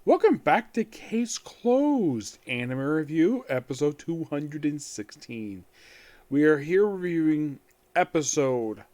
Welcome back to Case Closed Anime Review, episode 216. We are here reviewing episode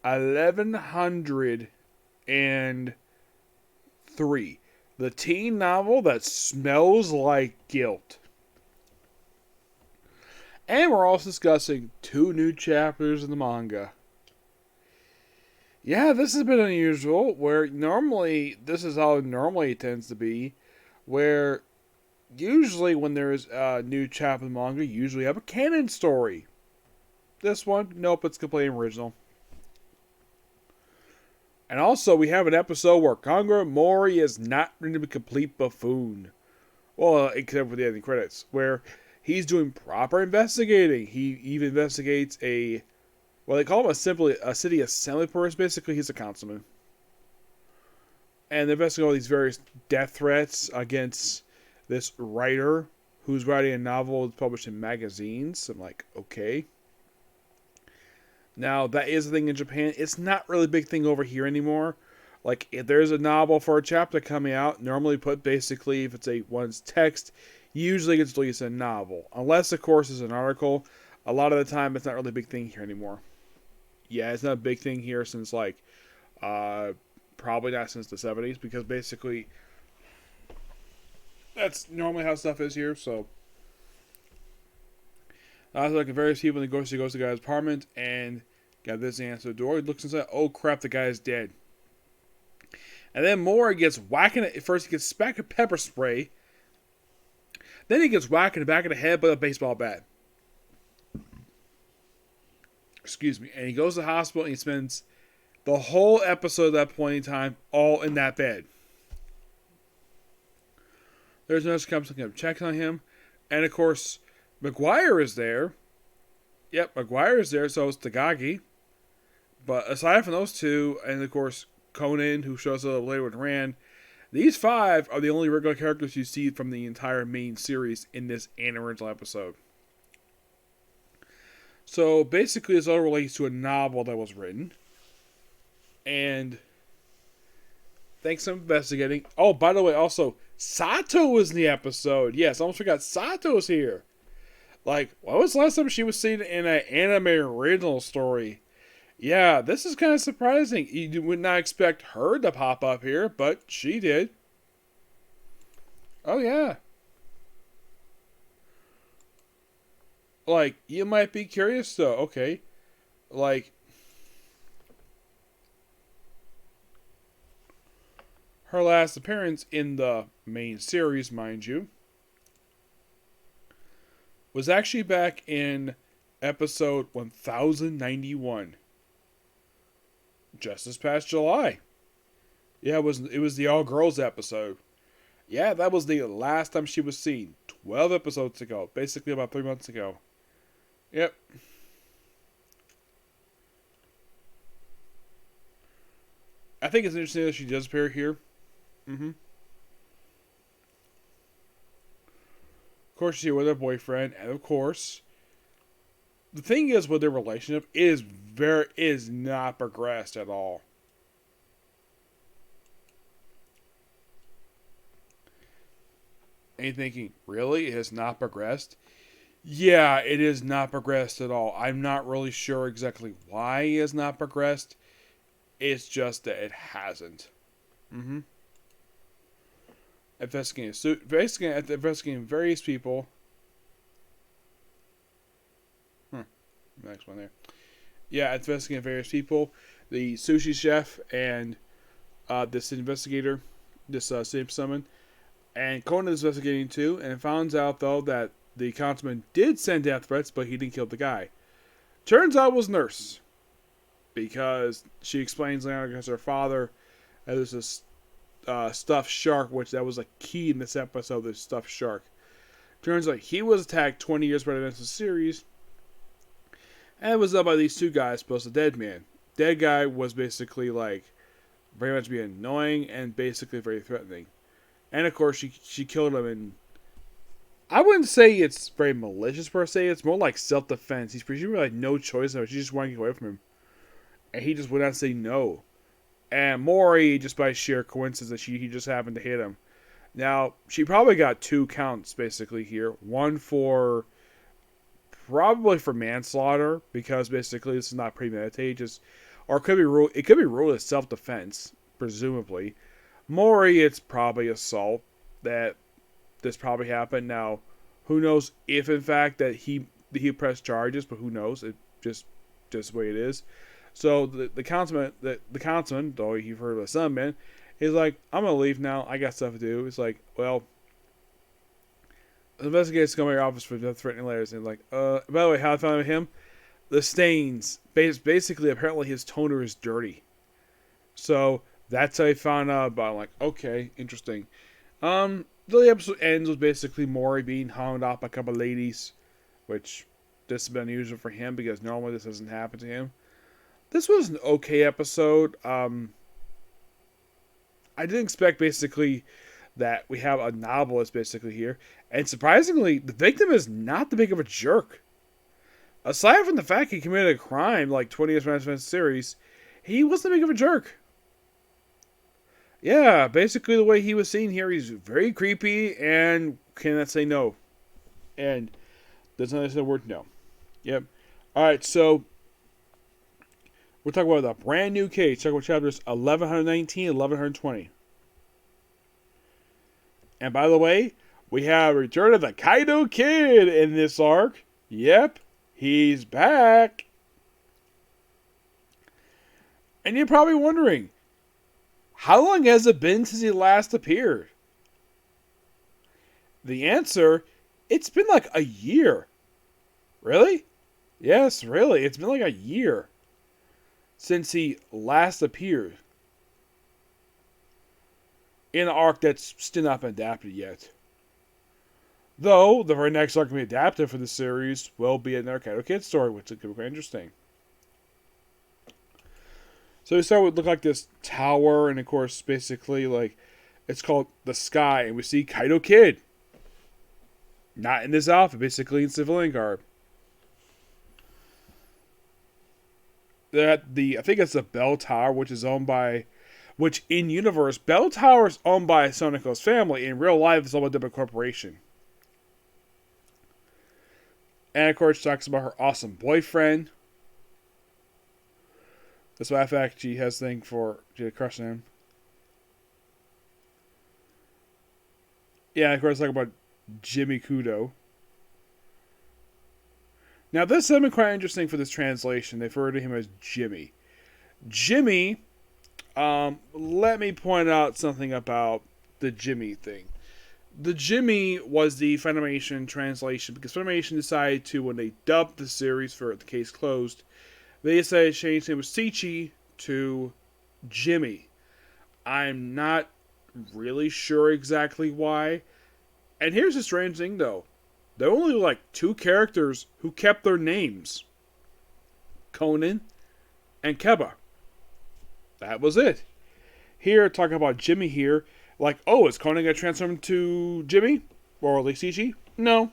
1103, the teen novel that smells like guilt. And we're also discussing two new chapters in the manga. Yeah, this has been unusual, where normally, this is how normally it tends to be, where usually when there's a new chapter in the manga, you usually have a canon story. This one, nope, it's completely original. And also, we have an episode where Kagura Mori is not really a complete buffoon. Well, except for the ending credits, where he's doing proper investigating. He even investigates well, they call him a city assembly person. Basically, he's a councilman. And they investigate all these various death threats against this writer who's writing a novel published in magazines. I'm like, okay. Now, that is a thing in Japan. It's not really a big thing over here anymore. Like, if there's a novel for a chapter coming out, normally put basically, if it's one's text, usually gets released as a novel. Unless, of course, it's an article. A lot of the time, it's not really a big thing here anymore. Yeah, it's not a big thing here since, probably not since the 70s, because basically, that's normally how stuff is here, so. Like various people, and he goes to the guy's apartment, and got this answer the door. He looks inside, oh crap, the guy is dead. And then Mori gets whacking it. First, he gets smacked with pepper spray. Then he gets whacked in the back of the head with a baseball bat. Excuse me. And he goes to the hospital, and he spends the whole episode at that point in time all in that bed. There's a nurse comes and checks on him. And of course, McGuire is there. Yep, McGuire is there, so is Takagi. But aside from those two, and of course, Conan, who shows up later with Rand, these five are the only regular characters you see from the entire main series in this original episode. So basically, this all relates to a novel that was written. And thanks for investigating. Oh, by the way, also, Sato was in the episode. Yes, I almost forgot Sato's here. Like, when was the last time she was seen in an anime original story? Yeah, this is kind of surprising. You would not expect her to pop up here, but she did. Oh, yeah. Like, you might be curious, though. Okay. Like, her last appearance in the main series, mind you, was actually back in episode 1091. Just this past July. Yeah, it was the all girls episode. Yeah, that was the last time she was seen. 12 episodes ago. Basically about 3 months ago. Yep. I think it's interesting that she does appear here. Mm-hmm. Of course, she's here with her boyfriend, and of course, the thing is with their relationship is not progressed at all. And you're thinking, really? It has not progressed? Yeah, it is not progressed at all. I'm not really sure exactly why it has not progressed. It's just that it hasn't. Mm-hmm. Investigating various people. Next one there. Yeah, investigating various people. The sushi chef and this investigator, this same summon. And Conan is investigating too, and finds out though that the councilman did send death threats, but he didn't kill the guy. Turns out it was Nurse. Because she explains later because her father there's this stuffed shark, which that was a key in this episode, this stuffed shark. Turns out he was attacked 20 years prior to the series. And it was done by these two guys, plus the dead man. Dead guy was basically like very much being annoying and basically very threatening. And of course she killed him, and I wouldn't say it's very malicious per se, it's more like self-defense. He's pretty sure like no choice, she just wanted to get away from him. And he just would not say no. And Mori, just by sheer coincidence, he just happened to hit him. Now, she probably got 2 counts basically here. One for probably for manslaughter, because basically this is not premeditated, just or it could be ruled as self-defense, presumably. Maury, it's probably assault that this probably happened. Now, who knows if in fact that he pressed charges, but who knows? It just the way it is. So the councilman, though you've heard of the son man, he's like, I'm gonna leave now. I got stuff to do. It's like, well, the investigators come to your office for death threatening letters, and like, by the way, how I found out him, the stains. Basically, apparently his toner is dirty. So that's how I found out about. I'm like, okay, interesting. The episode ends with basically Maury being hounded off by a couple of ladies, which this has been unusual for him because normally this doesn't happen to him. This was an okay episode. I didn't expect basically that we have a novelist basically here, and surprisingly, the victim is not the big of a jerk. Aside from the fact he committed a crime like 20 years after the series, he wasn't big of a jerk. Yeah, basically the way he was seen here, he's very creepy and cannot say no. And doesn't understand the word no. Yep. Alright, so we're talking about a brand new case. Talking about chapters 1119 and 1120. And by the way, we have Return of the Kaido Kid in this arc. Yep, he's back. And you're probably wondering, how long has it been since he last appeared? The answer, it's been like a year. Really? Yes, really. It's been like a year since he last appeared in an arc that's still not been adapted yet. Though, the very next arc to be adapted for the series will be another Kaido Kid story, which could be quite interesting. So we start with look like this tower, and of course, basically, like, it's called the Sky, and we see Kaido Kid. Not in this outfit, basically in civilian garb. I think it's the Bell Tower, which is owned by, which in universe, Bell Tower is owned by Soneko's family. In real life, it's owned by a different corporation. And of course, she talks about her awesome boyfriend. That's why, in fact, she has a thing for, she had a crush on him. Yeah, of course, talk about Jimmy Kudo. Now, this has been quite interesting for this translation. They refer to him as Jimmy. Jimmy, let me point out something about the Jimmy thing. The Jimmy was the Funimation translation because Funimation decided to, when they dubbed the series for The Case Closed, they decided to change the name of Sichi to Jimmy. I'm not really sure exactly why. And here's the strange thing, though. There were only like 2 characters who kept their names. Conan and Keba. That was it. Here, talking about Jimmy here, like, oh, is Conan going to transform to Jimmy? Or at least Ichi? No.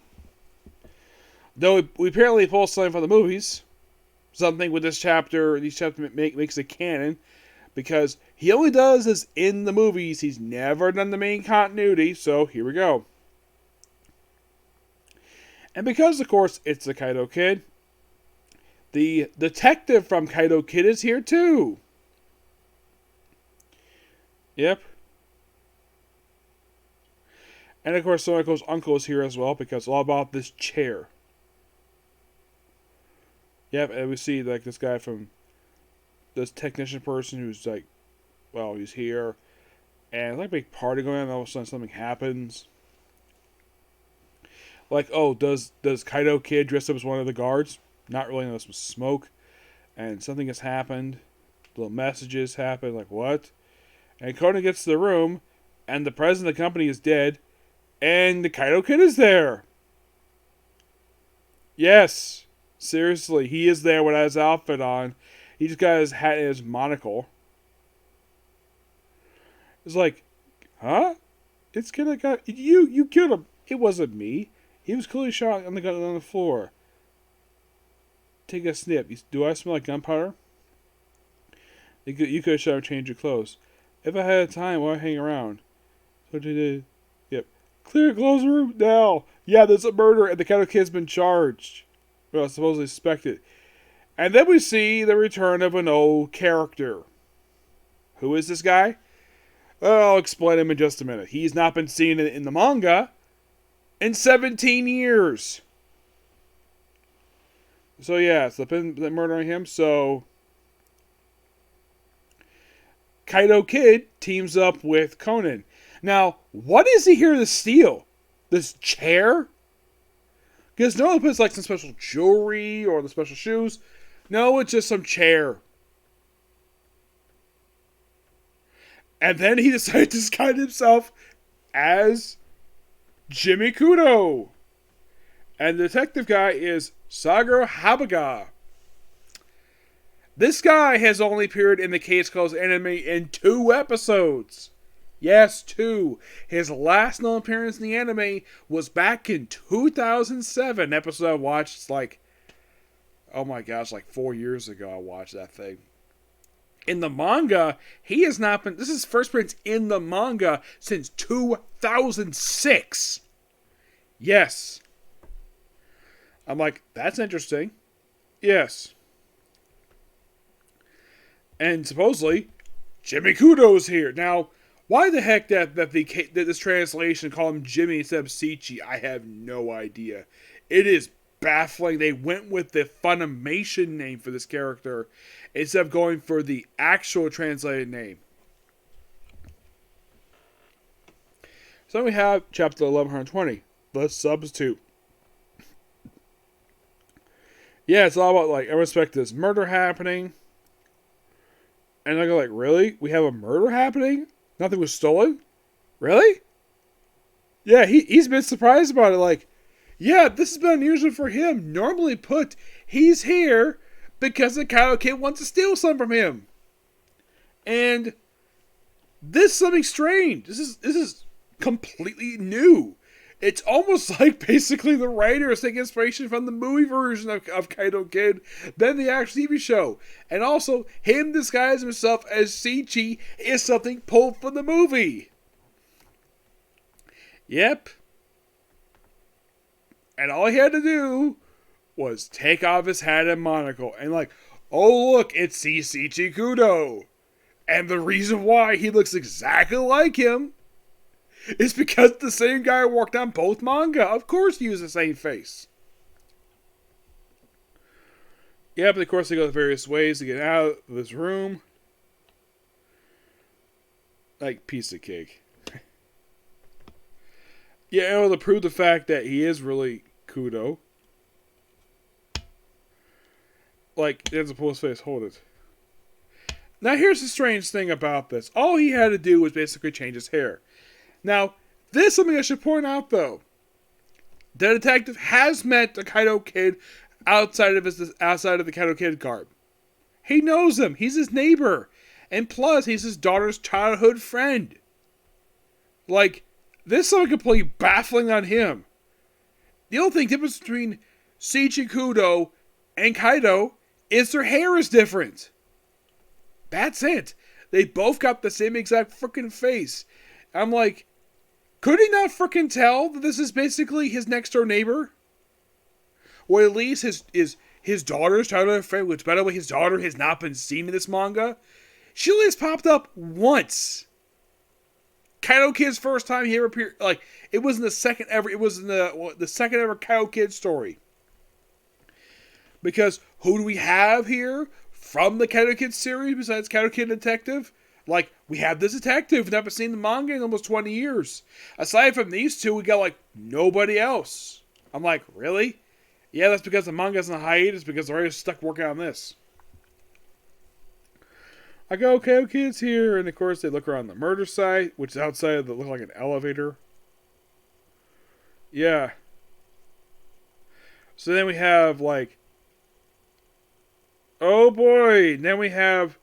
Though we apparently pulled something from the movies. Something with this chapter, these chapters makes it canon. Because he only does this in the movies. He's never done the main continuity, so here we go. And because, of course, it's the Kaido Kid, the detective from Kaido Kid is here too. Yep. And of course, Soneko's uncle is here as well because it's all about this chair. Yep, and we see like this guy from this technician person who's like, well, he's here, and like a big party going on. And all of a sudden, something happens. Like, oh, does Kaido Kid dress up as one of the guards? Not really, unless with smoke. And something has happened. Little messages happen, like, what? And Conan gets to the room, and the president of the company is dead, and the Kaido Kid is there. Yes, seriously, he is there with his outfit on. He just got his hat and his monocle. It's like, huh? It's gonna go. You killed him. It wasn't me. He was clearly shot on the floor. Take a snip. Do I smell like gunpowder? You could have shot or changed your clothes. If I had time, why hang around? So Clear, close the room now. Yeah, there's a murder and the Kato Kid's been charged. Well, supposedly suspected. And then we see the return of an old character. Who is this guy? Well, I'll explain him in just a minute. He's not been seen in the manga in 17 years. So yeah, so they've been murdering him. So Kaito Kid teams up with Conan. Now, what is he here to steal? This chair? Because no one puts like some special jewelry or the special shoes. No, it's just some chair. And then he decided to disguise himself as Jimmy Kudo. And the detective guy is Sagaru Habaga. This guy has only appeared in the Case Closed anime in 2 episodes. Yes, 2. His last known appearance in the anime was back in 2007. Episode I watched, it's like, oh my gosh, like 4 years ago I watched that thing. In the manga, he has not been, this is his first appearance in the manga since 2006. Yes. I'm like, that's interesting. Yes. And supposedly, Jimmy Kudo's here. Now, why the heck that this translation called him Jimmy instead of Sichi, I have no idea. It is baffling. They went with the Funimation name for this character instead of going for the actual translated name. So we have chapter 1120, The Substitute. Yeah, it's all about, like, I respect this murder happening. And I go like, really? We have a murder happening? Nothing was stolen? Really? Yeah, he's been surprised about it. Like, yeah, this has been unusual for him. Normally put, he's here because the Kaito Kid wants to steal something from him. And this is something strange. This is completely new. It's almost like basically the writers take inspiration from the movie version of Kaito Kid than the actual TV show. And also, him disguising himself as Sichi is something pulled from the movie. Yep. And all he had to do was take off his hat and monocle. And like, oh look, it's Sichi Kudo. And the reason why he looks exactly like him it's because the same guy worked on both manga. Of course he used the same face. Yeah, but of course they go various ways to get out of this room. Like, piece of cake. Yeah, to prove the fact that he is really Kudo. Like, there's a post face, hold it. Now here's the strange thing about this. All he had to do was basically change his hair. Now, this is something I should point out, though. The detective has met the Kaito Kid outside of the Kaito Kid garb. He knows him. He's his neighbor. And plus, he's his daughter's childhood friend. Like, this is something completely baffling on him. The only thing difference between Sichi Kudo and Kaito is their hair is different. That's it. They both got the same exact freaking face. I'm like, could he not freaking tell that this is basically his next door neighbor? Or at least his daughter's childhood friend, which by the way, his daughter has not been seen in this manga. She only has popped up once. Kaito Kid's first time he ever appeared, like, it was in the second ever Kaito Kid story. Because who do we have here from the Kaito Kid series besides Kaito Kid Detective? Like, we have this detective, never seen the manga in almost 20 years. Aside from these two, we got, like, nobody else. I'm like, really? Yeah, that's because the manga's in a hiatus because they're already stuck working on this. I go, okay, Kid's here. And, of course, they look around the murder site, which is outside of the, look like an elevator. Yeah. So then we have, like, oh, boy. Then we have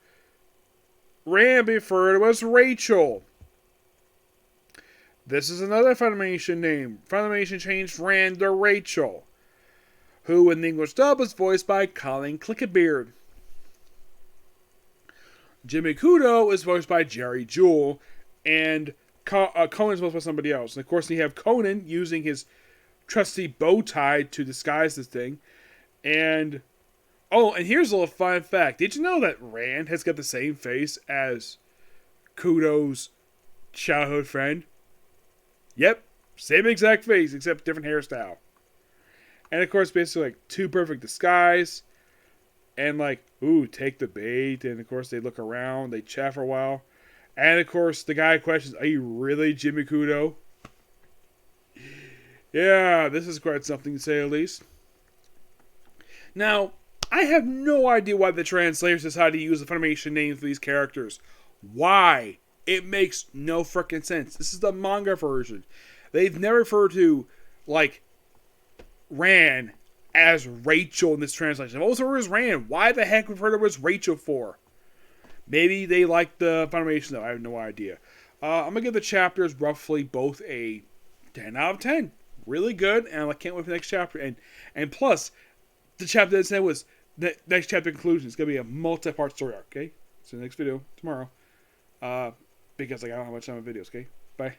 Rand referred to as Rachel. This is another Funimation name. Funimation changed Rand to Rachel, who in the English dub was voiced by Colin Clickabeard. Jimmy Kudo is voiced by Jerry Jewell, and Conan's supposed to be somebody else. And of course, you have Conan using his trusty bow tie to disguise this thing. And and here's a little fun fact: did you know that Rand has got the same face as Kudo's childhood friend? Yep, same exact face except different hairstyle. And of course, basically like two perfect disguise. And like, ooh, take the bait. And of course, they look around, they chat for a while. And of course, the guy questions, "Are you really Jimmy Kudo?" Yeah, this is quite something to say at least. Now, I have no idea why the translators decided to use the Funimation names for these characters. Why? It makes no freaking sense. This is the manga version. They've never referred to, like, Ran as Rachel in this translation. If it was the word as Ran, why the heck refer to her as Rachel for? Maybe they like the Funimation though. I have no idea. I'm going to give the chapters roughly both a 10 out of 10. Really good, and I can't wait for the next chapter. And plus, the chapter that said was the next chapter conclusion. It's going to be a multi-part story arc, okay? So next video tomorrow. Because I don't have much time on videos, okay? Bye.